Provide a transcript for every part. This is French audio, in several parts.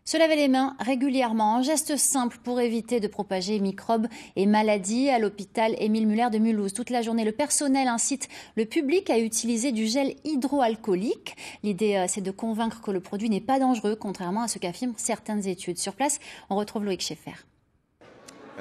Se laver les mains régulièrement, un geste simple pour éviter de propager microbes et maladies. À l'hôpital Émile Muller de Mulhouse, toute la journée, le personnel incite le public à utiliser du gel hydroalcoolique. L'idée, c'est de convaincre que le produit n'est pas dangereux, contrairement à ce qu'affirment certaines études. Sur place, on retrouve Loïc Schaeffer.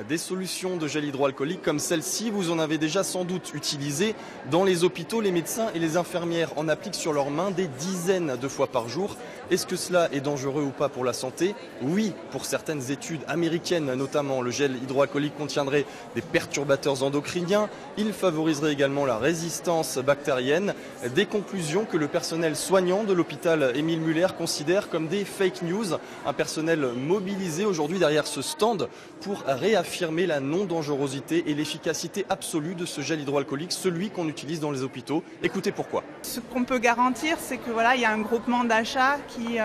Des solutions de gel hydroalcoolique comme celle-ci, vous en avez déjà sans doute utilisé. Dans les hôpitaux, les médecins et les infirmières en appliquent sur leurs mains des dizaines de fois par jour. Est-ce que cela est dangereux ou pas pour la santé? Oui, pour certaines études américaines notamment, le gel hydroalcoolique contiendrait des perturbateurs endocriniens. Il favoriserait également la résistance bactérienne. Des conclusions que le personnel soignant de l'hôpital Émile Muller considère comme des fake news. Un personnel mobilisé aujourd'hui derrière ce stand pour réaffirmer la non-dangerosité et l'efficacité absolue de ce gel hydroalcoolique, celui qu'on utilise dans les hôpitaux. Écoutez pourquoi. Ce qu'on peut garantir, c'est que il y a un groupement d'achat qui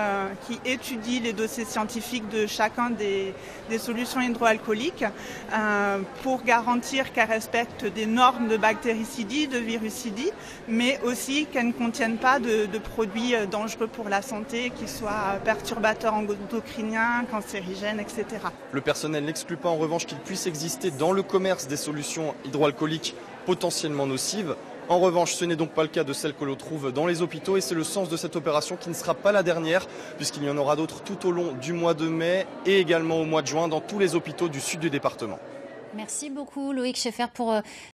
étudie les dossiers scientifiques de chacun des solutions hydroalcooliques pour garantir qu'elles respectent des normes de bactéricidie, de virucidie, mais aussi qu'elles ne contiennent pas de produits dangereux pour la santé, qui soient perturbateurs endocriniens, cancérigènes, etc. Le personnel n'exclut pas en revanche qu'il puisse exister dans le commerce des solutions hydroalcooliques potentiellement nocives. En revanche, ce n'est donc pas le cas de celles que l'on trouve dans les hôpitaux et c'est le sens de cette opération qui ne sera pas la dernière puisqu'il y en aura d'autres tout au long du mois de mai et également au mois de juin dans tous les hôpitaux du sud du département. Merci beaucoup Loïc Schaeffer pour